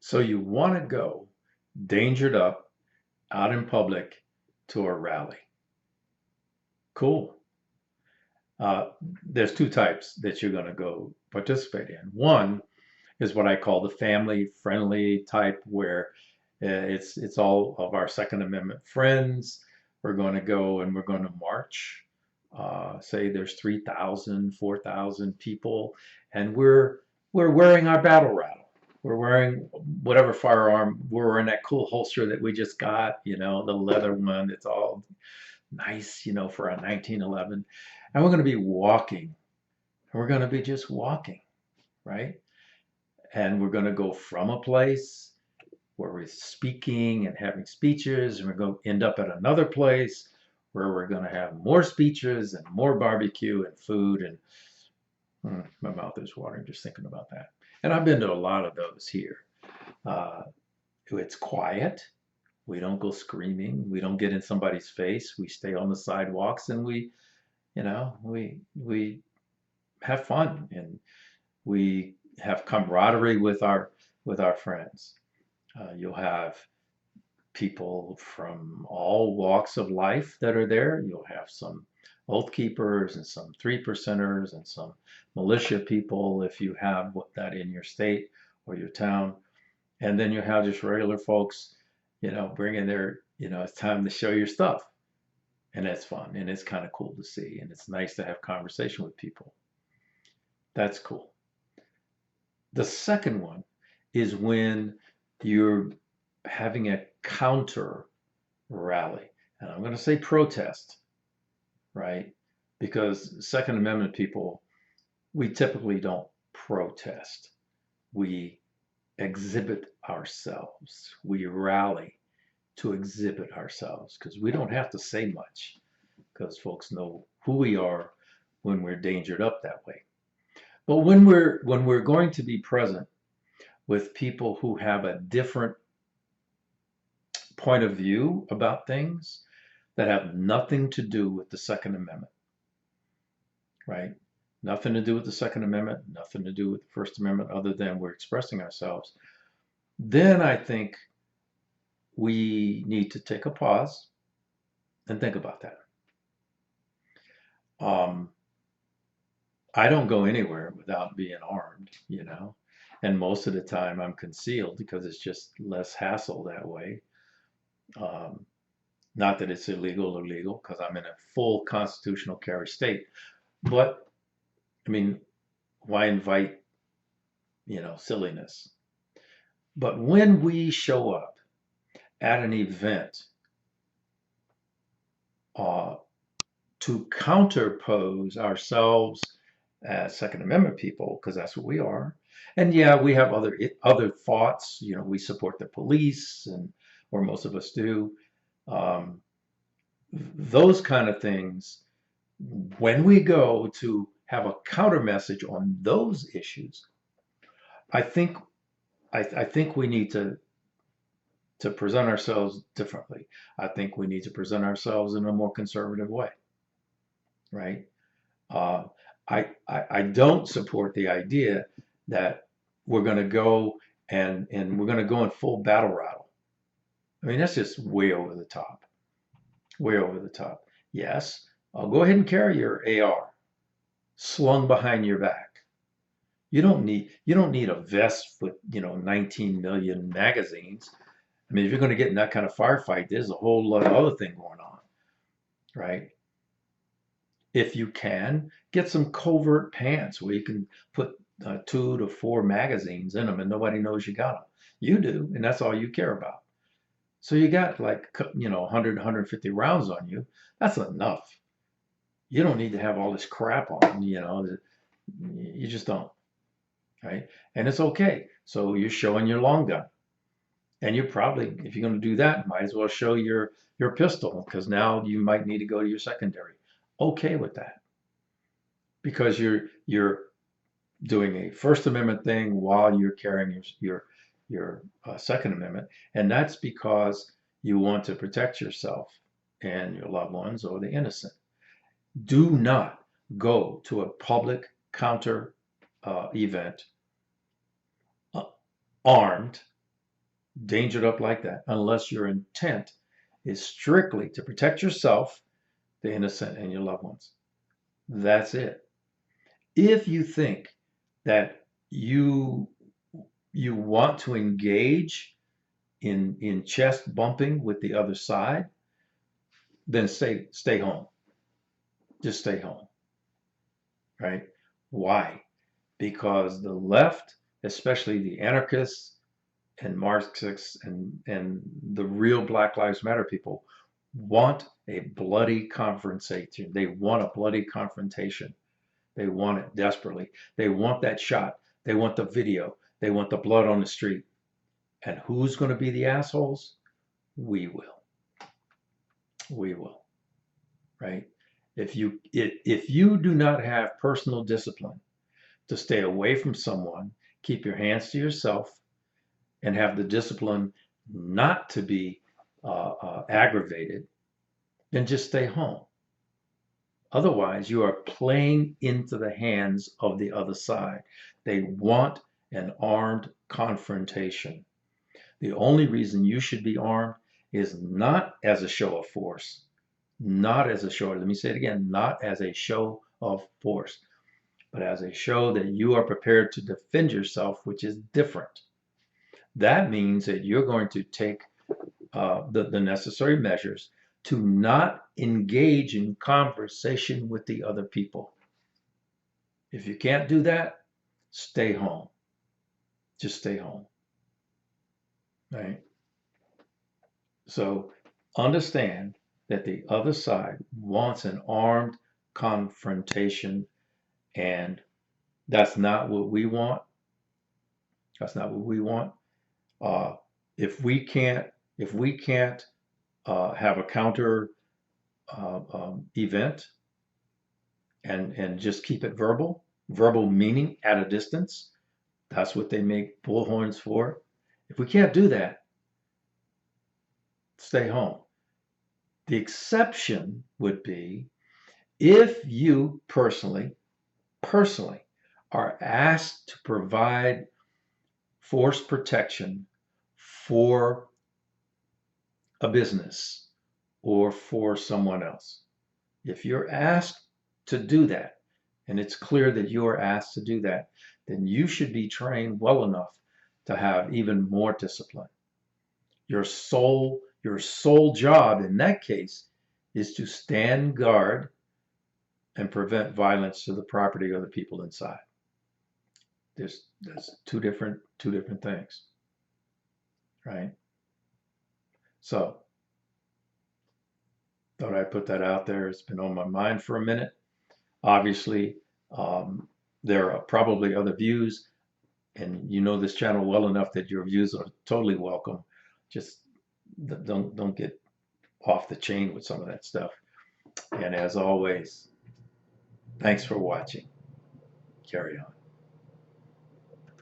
So you want to go dangered up out in public to a rally. Cool. Uh, there's two types that you're going to go participate in. One is what I call the family friendly type, where it's all of our Second Amendment friends. We're going to go and we're going to march. Say there's 3,000, 4,000 people, and we're wearing our battle rattle. We're wearing whatever firearm. We're wearing that cool holster that we just got, the leather one. It's all nice, for a 1911. And we're going to be walking. We're going to be just walking, right? And we're going to go from a place where we're speaking and having speeches, and we're going to end up at another place where we're going to have more speeches and more barbecue and food. And my mouth is watering just thinking about that. And I've been to a lot of those here. Uh, it's quiet. We don't go screaming. We don't get in somebody's face. We stay on the sidewalks and we have fun, and we have camaraderie with our friends. You'll have people from all walks of life that are there. You'll have some oath keepers and some 3%ers and some militia people if you have that in your state or your town. And then you have just regular folks, bringing it's time to show your stuff. And that's fun, and it's kind of cool to see, and it's nice to have conversation with people. That's cool. The second one is when you're having a counter rally. And I'm going to say protest, right? Because Second Amendment people, we typically don't protest. We exhibit ourselves. We rally to exhibit ourselves because we don't have to say much because folks know who we are when we're dangered up that way. But when we're going to be present with people who have a different point of view about things that have nothing to do with the Second Amendment, right? Nothing to do with the Second Amendment, nothing to do with the First Amendment, other than we're expressing ourselves. Then I think we need to take a pause and think about that. Um, I don't go anywhere without being armed. And most of the time I'm concealed because it's just less hassle that way. Um, Not that it's illegal or legal, because I'm in a full constitutional carry state. But I mean, why invite, silliness? But when we show up at an event uh, to counterpose ourselves as Second Amendment people, because that's what we are, and yeah, we have other thoughts. We support the police, or most of us do. Um, those kind of things, when we go to have a counter message on those issues, I think I think we need to present ourselves differently. I think we need to present ourselves in a more conservative way, right? Uh, I don't support the idea that we're going to go and we're going to go in full battle rattle. I mean, that's just way over the top, way over the top. Yes, I'll go ahead and carry your AR slung behind your back. You don't need a vest with 19 million magazines. I mean, if you're going to get in that kind of firefight, there's a whole lot of other thing going on, right? If you can, get some covert pants where you can put 2 to 4 magazines in them and nobody knows you got them. You do, and that's all you care about. So you got like 100, 150 rounds on you. That's enough. You don't need to have all this crap on. You just don't, right? And it's okay. So you're showing your long gun. And you probably, if you're going to do that, might as well show your pistol because now you might need to go to your secondary. Okay with that because you're doing a First Amendment thing while you're carrying your Second Amendment, and that's because you want to protect yourself and your loved ones or the innocent. Do not go to a public counter event armed dangered up like that unless your intent is strictly to protect yourself, the innocent, and your loved ones. That's it. If you think that you want to engage in chest bumping with the other side, then stay home. Just stay home, right? Why? Because the left, especially the anarchists and Marxists and the real Black Lives Matter people, want a bloody confrontation. They want a bloody confrontation. They want it desperately. They want that shot. They want the video. They want the blood on the street. And who's going to be the assholes? We will. We will. Right? If you do not have personal discipline to stay away from someone, keep your hands to yourself, and have the discipline not to be aggravated, then just stay home. Otherwise, you are playing into the hands of the other side. They want an armed confrontation. The only reason you should be armed is not as a show of force, not as a show, let me say it again, not as a show of force, but as a show that you are prepared to defend yourself, which is different. That means that you're going to take the necessary measures to not engage in conversation with the other people. If you can't do that, stay home. Just stay home. Right? So understand that the other side wants an armed confrontation, and that's not what we want. That's not what we want. Uh, if we can't have a counter event and just keep it verbal meaning at a distance. That's what they make bullhorns for. If we can't do that, stay home. The exception would be if you personally are asked to provide force protection for a business or for someone else. If you're asked to do that, and it's clear that you are asked to do that, then you should be trained well enough to have even more discipline. Your sole job in that case is to stand guard and prevent violence to the property or the people inside. That's two different things, right? So thought I'd put that out there. It's been on my mind for a minute. Obviously, there are probably other views, and you know this channel well enough that your views are totally welcome. Just don't get off the chain with some of that stuff. And as always, thanks for watching. Carry on.